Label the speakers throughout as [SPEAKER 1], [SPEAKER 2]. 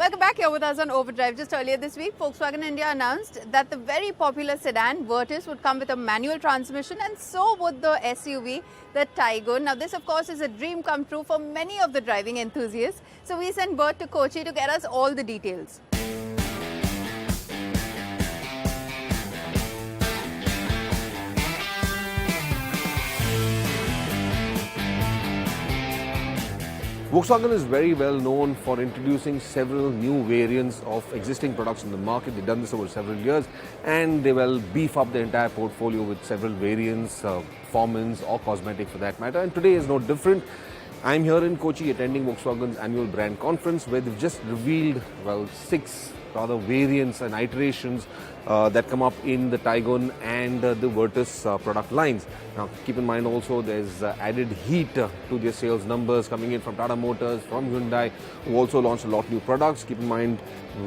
[SPEAKER 1] Welcome back here with us on Overdrive. Just earlier this week, Volkswagen India announced that the very popular sedan Virtus would come with a manual transmission, and so would the SUV, the Taigun. Now, this, of course, is a dream come true for many of the driving enthusiasts. So we sent Bert to Kochi to get us all the details.
[SPEAKER 2] Volkswagen is very well known for introducing several new variants of existing products in the market. They've done this over several years, and they will beef up the entire portfolio with several variants, performance or cosmetic for that matter. And today is no different. I'm here in Kochi attending Volkswagen's annual brand conference, where they've just revealed, well, 6 rather variants and iterations that come up in the Taigun and the Virtus product lines. Now, keep in mind also there's added heat to their sales numbers coming in from Tata Motors, from Hyundai, who also launched a lot of new products. Keep in mind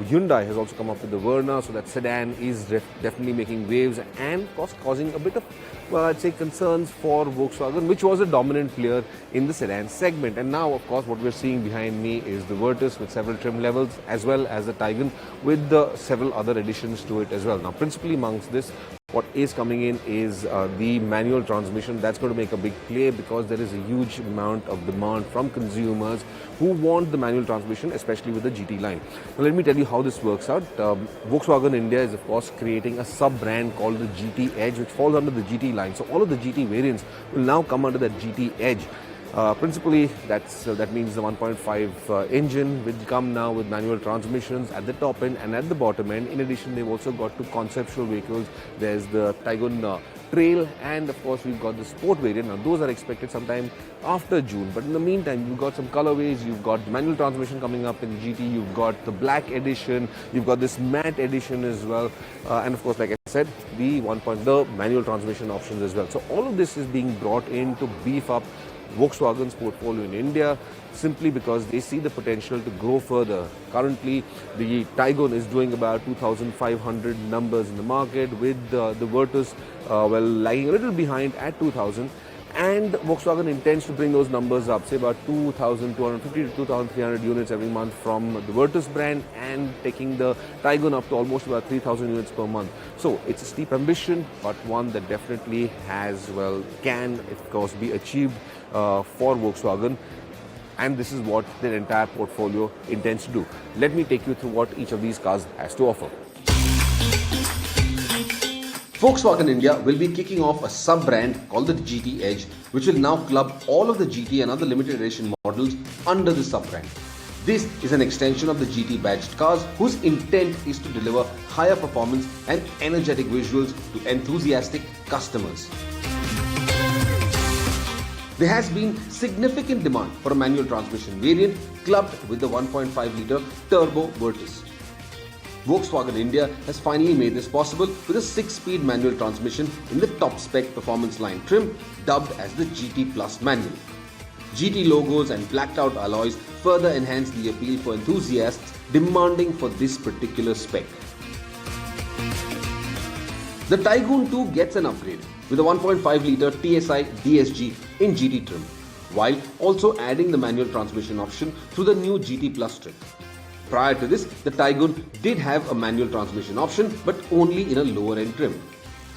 [SPEAKER 2] Hyundai has also come up with the Verna, so that sedan is definitely making waves and of course causing a bit of, well, I'd say concerns for Volkswagen, which was a dominant player in the sedan segment. And now, of course, what we're seeing behind me is the Virtus with several trim levels, as well as the Taigun with several other additions to it as well. Now, principally amongst this, what is coming in is the manual transmission. That's going to make a big play because there is a huge amount of demand from consumers who want the manual transmission, especially with the GT line. Now, let me tell you how this works out. Volkswagen India is, of course, creating a sub-brand called the GT Edge, which falls under the GT line. So all of the GT variants will now come under that GT Edge. Principally, that means the 1.5 engine will come now with manual transmissions at the top end and at the bottom end. In addition, they've also got 2 conceptual vehicles. There's the Taigun Trail, and of course we've got the sport variant. Now, those are expected sometime after June, but in the meantime you've got some colorways. You've got manual transmission coming up in the GT, you've got the black edition, you've got this matte edition as well, and of course, like I said, the manual transmission options as well. So all of this is being brought in to beef up Volkswagen's portfolio in India, simply because they see the potential to grow further. Currently, the Taigun is doing about 2,500 numbers in the market, with the Virtus lagging a little behind at 2,000. And Volkswagen intends to bring those numbers up, say about 2,250 to 2,300 units every month from the Virtus brand, and taking the Taigun up to almost about 3,000 units per month. So it's a steep ambition, but one that definitely can of course be achieved for Volkswagen. And this is what their entire portfolio intends to do. Let me take you through what each of these cars has to offer. Volkswagen India will be kicking off a sub-brand called the GT Edge, which will now club all of the GT and other limited edition models under the sub-brand. This is an extension of the GT badged cars, whose intent is to deliver higher performance and energetic visuals to enthusiastic customers. There has been significant demand for a manual transmission variant clubbed with the 1.5-litre turbo Virtus. Volkswagen India has finally made this possible with a 6-speed manual transmission in the top spec performance line trim, dubbed as the GT Plus manual. GT logos and blacked out alloys further enhance the appeal for enthusiasts demanding for this particular spec. The Taigun 2 gets an upgrade with a 1.5-litre TSI DSG in GT trim, while also adding the manual transmission option through the new GT Plus trim. Prior to this, the Taigun did have a manual transmission option, but only in a lower end trim.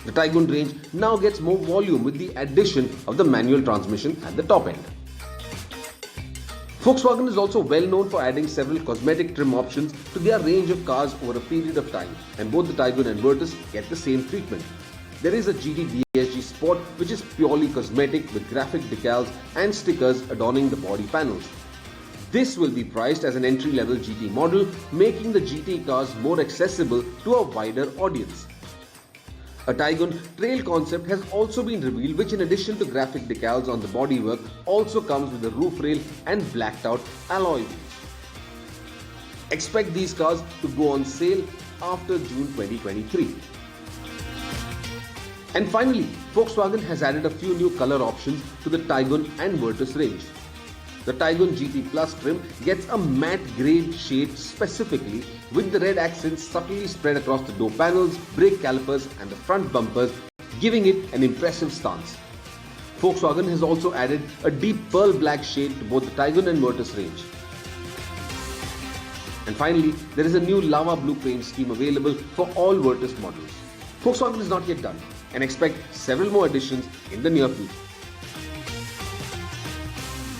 [SPEAKER 2] The Taigun range now gets more volume with the addition of the manual transmission at the top end. Volkswagen is also well known for adding several cosmetic trim options to their range of cars over a period of time, and both the Taigun and Virtus get the same treatment. There is a GT DSG Sport, which is purely cosmetic with graphic decals and stickers adorning the body panels. This will be priced as an entry-level GT model, making the GT cars more accessible to a wider audience. A Taigun Trail concept has also been revealed, which in addition to graphic decals on the bodywork also comes with a roof rail and blacked out alloy wheels. Expect these cars to go on sale after June 2023. And finally, Volkswagen has added a few new color options to the Taigun and Virtus range. The Taigun GT Plus trim gets a matte grey shade specifically, with the red accents subtly spread across the door panels, brake calipers and the front bumpers, giving it an impressive stance. Volkswagen has also added a deep pearl black shade to both the Taigun and Virtus range. And finally, there is a new lava blue paint scheme available for all Virtus models. Volkswagen is not yet done and expect several more additions in the near future.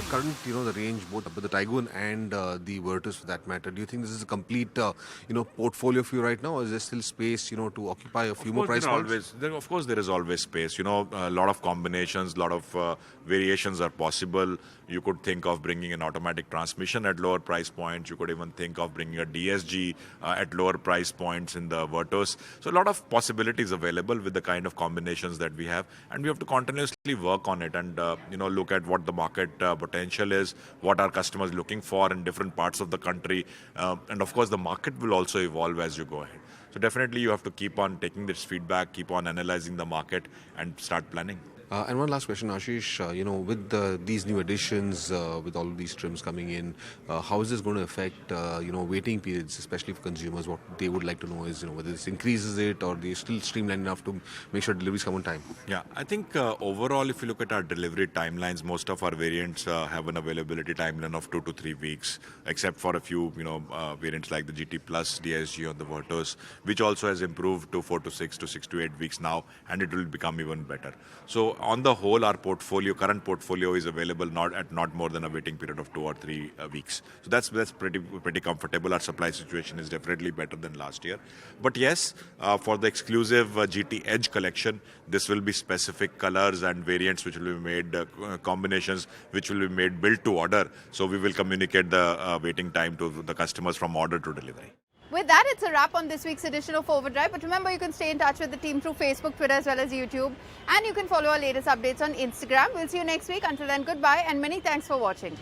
[SPEAKER 2] Current, the range both with the Taigun and the Virtus for that matter. Do you think this is a complete, portfolio for you right now, or is there still space, to occupy a few more price points?
[SPEAKER 3] Of course, there is always space. A lot of combinations, a lot of variations are possible. You could think of bringing an automatic transmission at lower price points. You could even think of bringing a DSG at lower price points in the Virtus. So a lot of possibilities available with the kind of combinations that we have, and we have to continuously work on it and look at what the market potential is, what are customers looking for in different parts of the country, and of course the market will also evolve as you go ahead. So definitely you have to keep on taking this feedback, keep on analyzing the market and start planning.
[SPEAKER 2] And one last question, Ashish. With these new additions, with all of these trims coming in, how is this going to affect, waiting periods, especially for consumers? What they would like to know is, whether this increases it or they still streamline enough to make sure deliveries come on time.
[SPEAKER 3] Yeah, I think overall, if you look at our delivery timelines, most of our variants have an availability timeline of 2 to 3 weeks, except for a few, variants like the GT Plus DSG on the Virtus, which also has improved to 4 to 6 to 6 to 8 weeks now, and it will become even better. So on the whole, our current portfolio is available not more than a waiting period of 2 or 3 weeks. So that's pretty comfortable. Our supply situation is definitely better than last year. But yes, for the exclusive GT Edge collection, this will be specific colors and variants which will be made, combinations which will be made built to order. So we will communicate the waiting time to the customers from order to delivery.
[SPEAKER 1] With that, it's a wrap on this week's edition of Overdrive. But remember, you can stay in touch with the team through Facebook, Twitter, as well as YouTube. And you can follow our latest updates on Instagram. We'll see you next week. Until then, goodbye and many thanks for watching.